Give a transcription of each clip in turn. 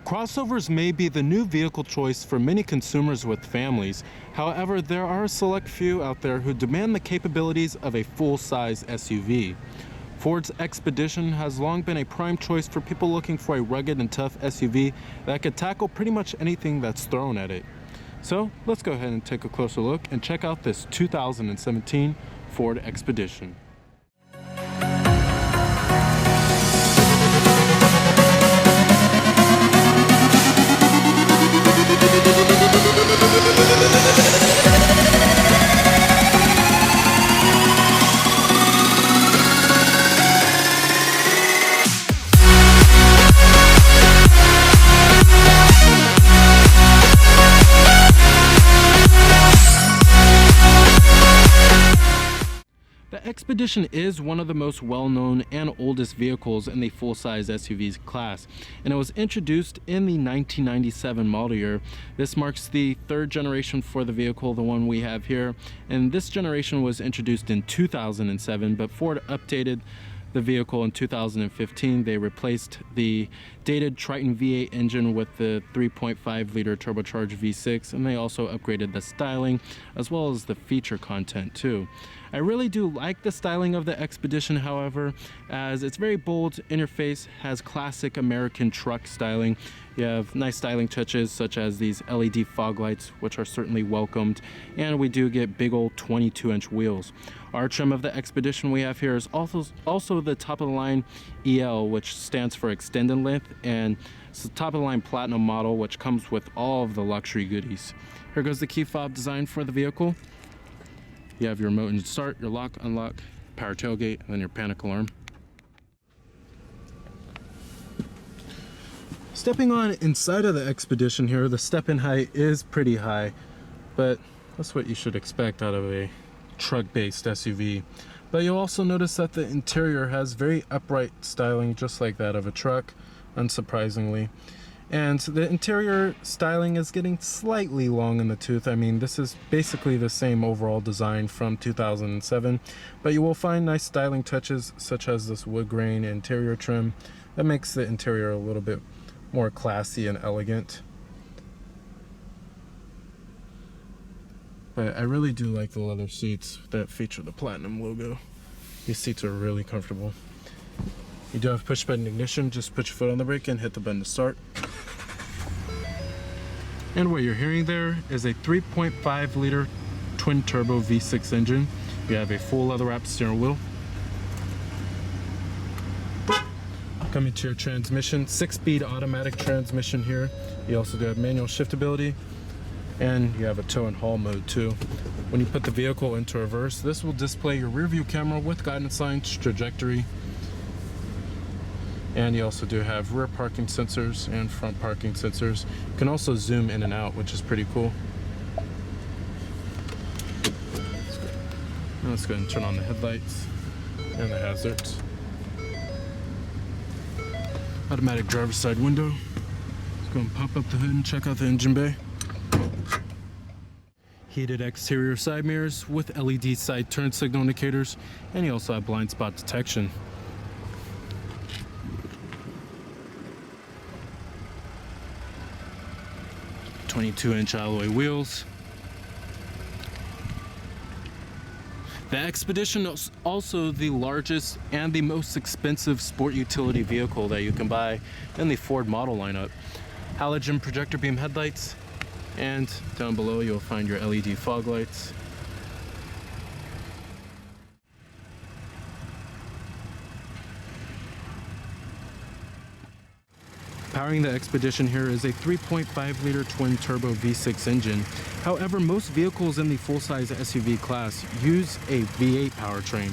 Crossovers may be the new vehicle choice for many consumers with families. However, there are a select few out there who demand the capabilities of a full-size SUV. Ford's Expedition has long been a prime choice for people looking for a rugged and tough SUV that could tackle pretty much anything that's thrown at it. So let's go ahead and take a closer look and check out this 2017 Ford Expedition. The Expedition is one of the most well-known and oldest vehicles in the full-size SUVs class, and it was introduced in the 1997 model year. This marks the third generation for the vehicle, the one we have here, and this generation was introduced in 2007, but Ford updated the vehicle in 2015. They replaced the dated Triton V8 engine with the 3.5 liter turbocharged V6, and they also upgraded the styling as well as the feature content too. I really do like the styling of the Expedition, however, as it's very bold in your face, has classic American truck styling. You have nice styling touches such as these LED fog lights, which are certainly welcomed, and we do get big old 22-inch wheels. Our trim of the Expedition we have here is also the top of the line EL, which stands for extended length, and it's the top of the line Platinum model, which comes with all of the luxury goodies. Here goes the key fob design for the vehicle. You have your remote engine start, your lock, unlock, power tailgate, and then your panic alarm. Stepping on inside of the Expedition here, the step-in height is pretty high, but that's what you should expect out of a truck-based SUV. But you'll also notice that the interior has very upright styling, just like that of a truck, unsurprisingly. And the interior styling is getting slightly long in the tooth. I mean, this is basically the same overall design from 2007, but you will find nice styling touches such as this wood grain interior trim that makes the interior a little bit more classy and elegant. But I really do like the leather seats that feature the Platinum logo. These seats are really comfortable. You do have push button ignition. Just put your foot on the brake and hit the button to start. And what you're hearing there is a 3.5 liter twin turbo V6 engine. You have a full leather wrapped steering wheel. Coming to your transmission, 6-speed automatic transmission here. You also do have manual shiftability, and you have a tow and haul mode too. When you put the vehicle into reverse, this will display your rear view camera with guidance signs, trajectory, and you also do have rear parking sensors and front parking sensors. You can also zoom in and out, which is pretty cool. Now let's go ahead and turn on the headlights and the hazards. Automatic driver's side window. Let's go and pop up the hood and check out the engine bay. Heated exterior side mirrors with LED side turn signal indicators, and you also have blind spot detection. .22-inch alloy wheels. The Expedition is also the largest and the most expensive sport utility vehicle that you can buy in the Ford model lineup. Halogen projector beam headlights, and down below you'll find your LED fog lights. Powering the Expedition here is a 3.5 liter twin turbo V6 engine. However, most vehicles in the full-size SUV class use a V8 powertrain,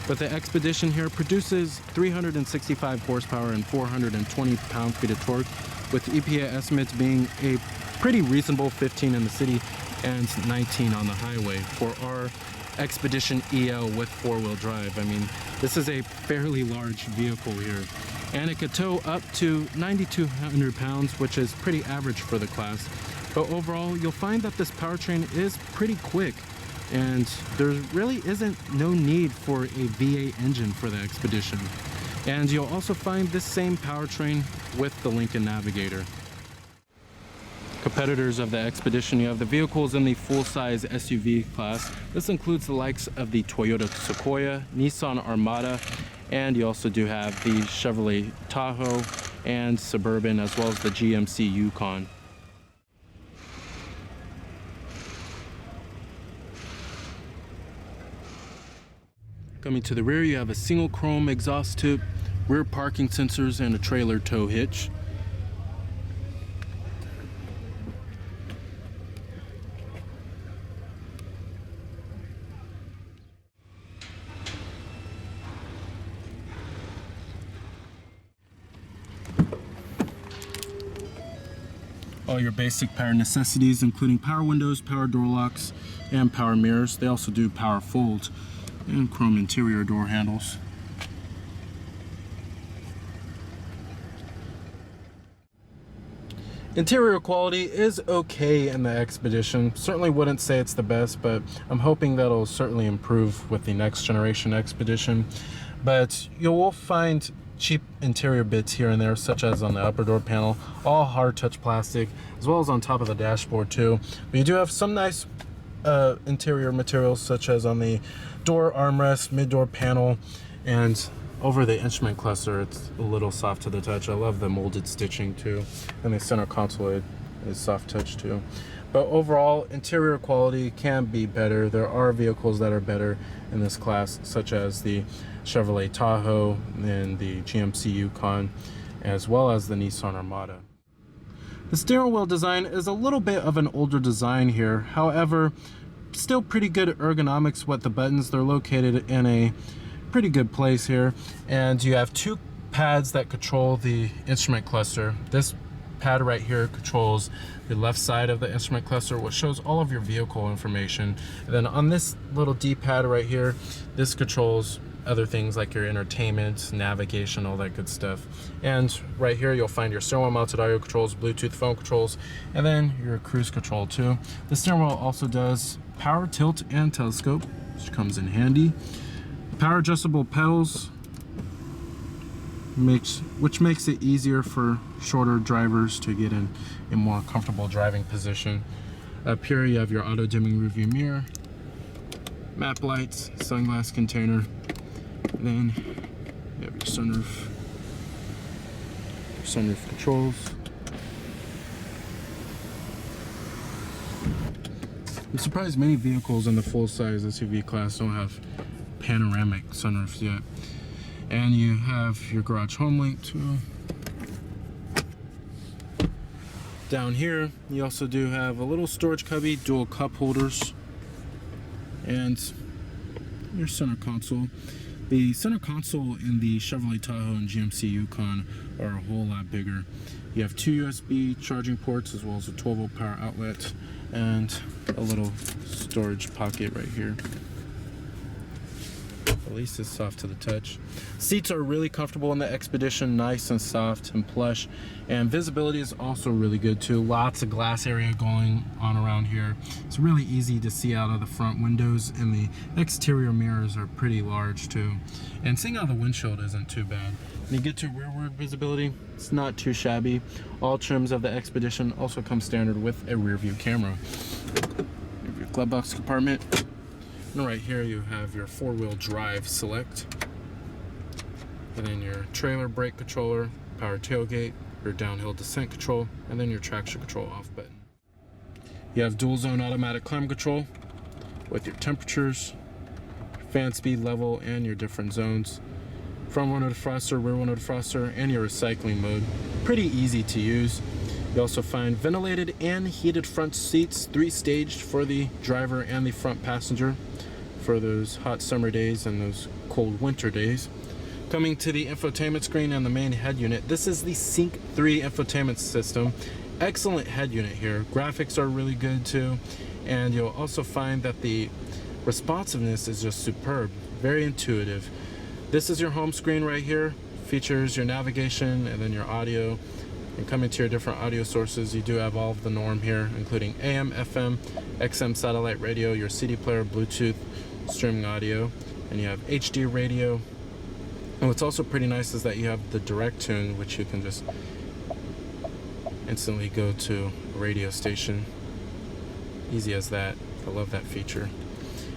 but the Expedition here produces 365 horsepower and 420 pound-feet of torque, with EPA estimates being a pretty reasonable 15 in the city and 19 on the highway for our Expedition EL with four-wheel drive. I mean, this is a fairly large vehicle here, and it could tow up to 9,200 pounds, which is pretty average for the class. But overall, you'll find that this powertrain is pretty quick, and there really isn't no need for a V8 engine for the Expedition. And you'll also find this same powertrain with the Lincoln Navigator. Competitors of the Expedition, you have the vehicles in the full-size SUV class. This includes the likes of the Toyota Sequoia, Nissan Armada, and you also do have the Chevrolet Tahoe and Suburban, as well as the GMC Yukon. Coming to the rear, you have a single chrome exhaust tip, rear parking sensors, and a trailer tow hitch. All your basic power necessities, including power windows, power door locks, and power mirrors. They also do power fold and chrome interior door handles. Interior quality is okay in the Expedition. Certainly wouldn't say it's the best, but I'm hoping that'll certainly improve with the next generation Expedition. But you will find cheap interior bits here and there, such as on the upper door panel, all hard touch plastic, as well as on top of the dashboard too. But you do have some nice interior materials, such as on the door armrest, mid-door panel, and over the instrument cluster. It's a little soft to the touch. I love the molded stitching too, and the center console is soft touch too. But overall, interior quality can be better. There are vehicles that are better in this class, such as the Chevrolet Tahoe and the GMC Yukon, as well as the Nissan Armada. The steering wheel design is a little bit of an older design here. However, still pretty good ergonomics with the buttons. They're located in a pretty good place here. And you have two pads that control the instrument cluster. This pad right here controls the left side of the instrument cluster, which shows all of your vehicle information. And then on this little D-pad right here, this controls other things like your entertainment, navigation, all that good stuff. And right here you'll find your steering wheel mounted audio controls, Bluetooth phone controls, and then your cruise control too. The steering wheel also does power tilt and telescope, which comes in handy. Power adjustable pedals, which makes it easier for shorter drivers to get in a more comfortable driving position. Up here you have your auto dimming rearview mirror, map lights, sunglass container, and then you have your sunroof controls. I'm surprised many vehicles in the full-size SUV class don't have panoramic sunroofs yet. And you have your garage home link too. Down here you also do have a little storage cubby, dual cup holders, and your center console. The center console in the Chevrolet Tahoe and GMC Yukon are a whole lot bigger. You have two USB charging ports, as well as a 12-volt power outlet, and a little storage pocket right here. At least it's soft to the touch. Seats are really comfortable in the Expedition, nice and soft and plush, and visibility is also really good too. Lots of glass area going on around here. It's really easy to see out of the front windows, and the exterior mirrors are pretty large too. And seeing out the windshield isn't too bad. When you get to rearward visibility, it's not too shabby. All trims of the Expedition also come standard with a rear view camera. You have your glove box compartment. And right here you have your four-wheel drive select, and then your trailer brake controller, power tailgate, your downhill descent control, and then your traction control off button. You have dual zone automatic climate control with your temperatures, fan speed level, and your different zones. Front window defroster, rear window defroster, and your recycling mode. Pretty easy to use. You also find ventilated and heated front seats, 3-staged for the driver and the front passenger for those hot summer days and those cold winter days. Coming to the infotainment screen and the main head unit, this is the Sync 3 infotainment system. Excellent head unit here. Graphics are really good too, and you'll also find that the responsiveness is just superb, very intuitive. This is your home screen right here. Features your navigation and then your audio. And coming to your different audio sources, you do have all of the norm here, including AM, FM, XM satellite radio, your CD player, Bluetooth, streaming audio, and you have HD radio. And what's also pretty nice is that you have the direct tune, which you can just instantly go to a radio station. Easy as that. I love that feature.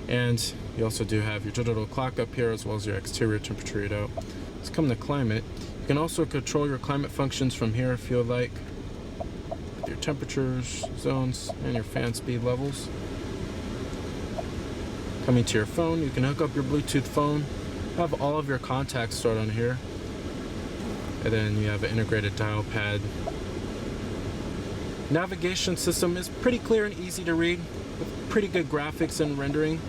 And you also do have your digital clock up here, as well as your exterior temperature readout. Let's come to climate. You can also control your climate functions from here if you would like, with your temperatures, zones, and your fan speed levels. Coming to your phone, you can hook up your Bluetooth phone, have all of your contacts stored on here, and then you have an integrated dial pad. Navigation system is pretty clear and easy to read, with pretty good graphics and rendering.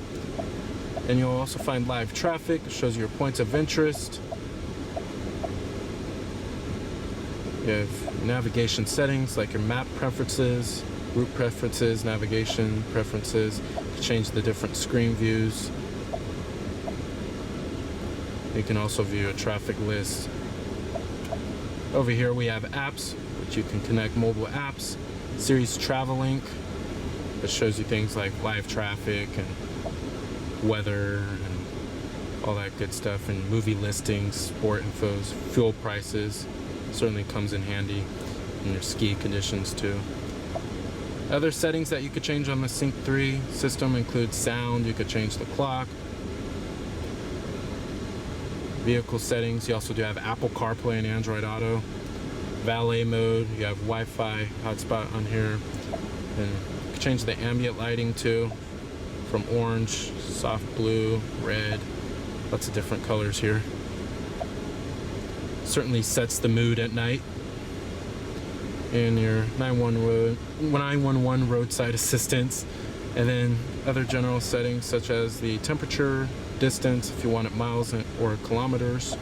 And you'll also find live traffic. It shows you your points of interest. You have navigation settings like your map preferences, route preferences, navigation preferences. You change the different screen views. You can also view a traffic list. Over here we have apps, which you can connect mobile apps. Series Travel Link, that shows you things like live traffic and weather and all that good stuff, and movie listings, sport infos, fuel prices. Certainly comes in handy in your ski conditions too. Other settings that you could change on the Sync 3 system include sound. You could change the clock, vehicle settings. You also do have Apple CarPlay and Android Auto. Valet mode, you have Wi-Fi hotspot on here, and you can change the ambient lighting too, from orange, soft blue, red, lots of different colors here. Certainly sets the mood at night. And your 911 roadside assistance, and then other general settings such as the temperature, distance if you want it miles or kilometers.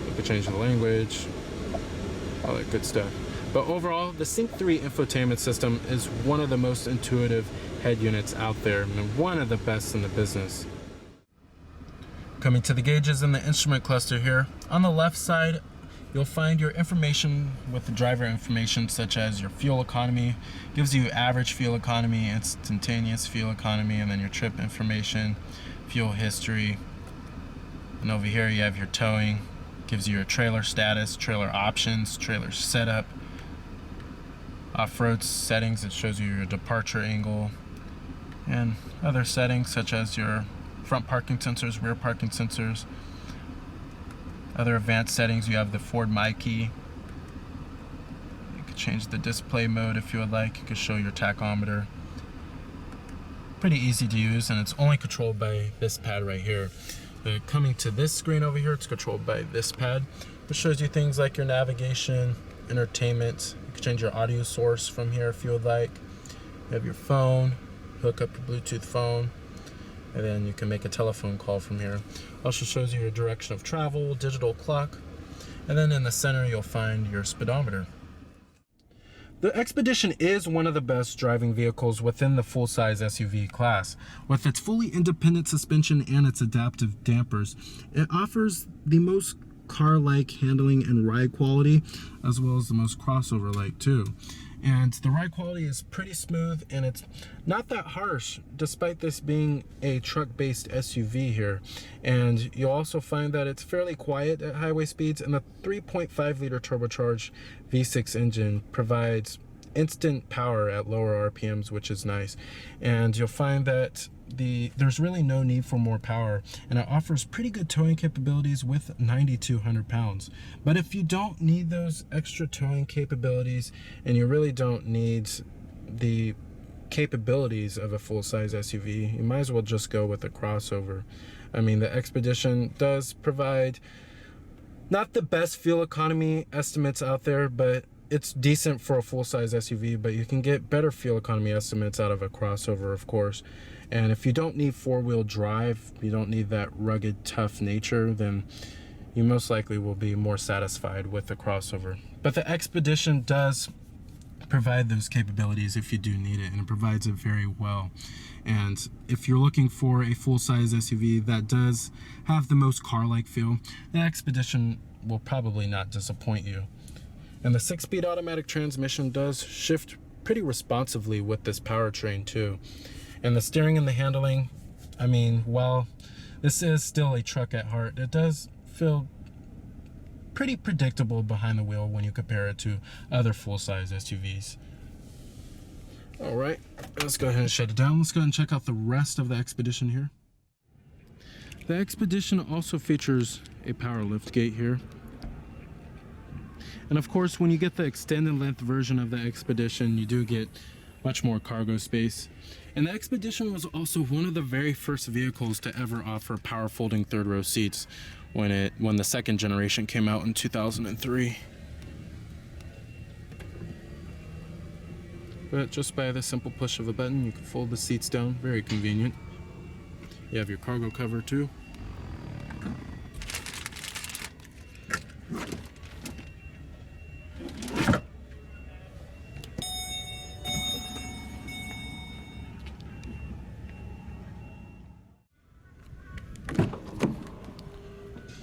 You can change the language, all that good stuff. But overall, the Sync 3 infotainment system is one of the most intuitive head units out there, and one of the best in the business. Coming to the gauges and the instrument cluster here, on the left side you'll find your information with the driver information, such as your fuel economy. Gives you average fuel economy, instantaneous fuel economy, and then your trip information, fuel history. And over here you have your towing. Gives you your trailer status, trailer options, trailer setup, off-road settings. It shows you your departure angle, and other settings such as your front parking sensors, rear parking sensors. Other advanced settings, you have the Ford My Key. You could change the display mode if you would like. You could show your tachometer. Pretty easy to use, and it's only controlled by this pad right here. Coming to this screen over here, it's controlled by this pad, which shows you things like your navigation, entertainment. You can change your audio source from here if you would like. You have your phone, hook up your Bluetooth phone, and then you can make a telephone call from here. Also shows you your direction of travel, digital clock, and then in the center you'll find your speedometer. The Expedition is one of the best driving vehicles within the full-size SUV class. With its fully independent suspension and its adaptive dampers, it offers the most car-like handling and ride quality, as well as the most crossover-like too. And the ride quality is pretty smooth, and it's not that harsh, despite this being a truck-based SUV here. And you'll also find that it's fairly quiet at highway speeds, and the 3.5 liter turbocharged V6 engine provides instant power at lower RPMs, which is nice. And you'll find that there's really no need for more power, and it offers pretty good towing capabilities with 9,200 pounds. But if you don't need those extra towing capabilities, and you really don't need the capabilities of a full-size SUV, you might as well just go with a crossover. I mean, the Expedition does provide not the best fuel economy estimates out there, but it's decent for a full-size SUV. But you can get better fuel economy estimates out of a crossover, of course. And if you don't need four-wheel drive, you don't need that rugged, tough nature, then you most likely will be more satisfied with the crossover. But the Expedition does provide those capabilities if you do need it, and it provides it very well. And if you're looking for a full-size SUV that does have the most car-like feel, the Expedition will probably not disappoint you. And the 6-speed automatic transmission does shift pretty responsively with this powertrain too. And the steering and the handling, I mean, while this is still a truck at heart, it does feel pretty predictable behind the wheel when you compare it to other full-size SUVs. All right, let's go ahead and shut it down. Let's go ahead and check out the rest of the Expedition here. The Expedition also features a power liftgate here. And of course, when you get the extended length version of the Expedition, you do get much more cargo space. And the Expedition was also one of the very first vehicles to ever offer power folding third row seats when the second generation came out in 2003. But just by the simple push of a button, you can fold the seats down. Very convenient. You have your cargo cover too.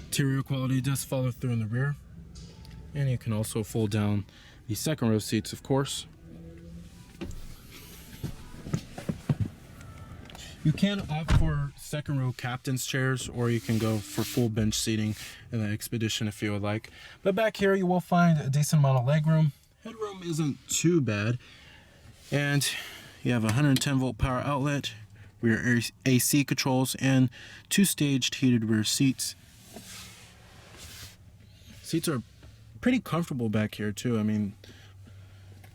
Interior quality does follow through in the rear, and you can also fold down the second row seats, of course. You can opt for second row captain's chairs, or you can go for full bench seating in the Expedition if you would like. But back here you will find a decent amount of legroom. Headroom isn't too bad, and you have a 110 volt power outlet, rear AC controls, and 2 staged heated rear seats. Seats are pretty comfortable back here too. I mean,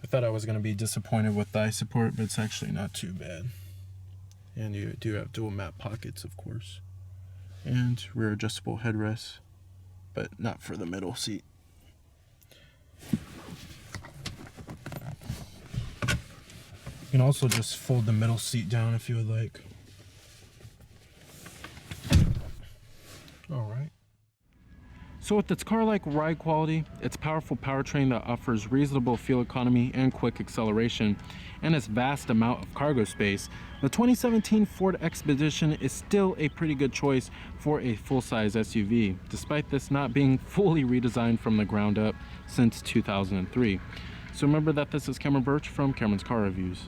I thought I was going to be disappointed with thigh support, but it's actually not too bad. And you do have dual map pockets, of course, and rear adjustable headrests, but not for the middle seat. You can also just fold the middle seat down if you would like. All right. So with its car-like ride quality, its powerful powertrain that offers reasonable fuel economy and quick acceleration, and its vast amount of cargo space, the 2017 Ford Expedition is still a pretty good choice for a full-size SUV, despite this not being fully redesigned from the ground up since 2003. So remember that this is Cameron Birch from Cameron's Car Reviews.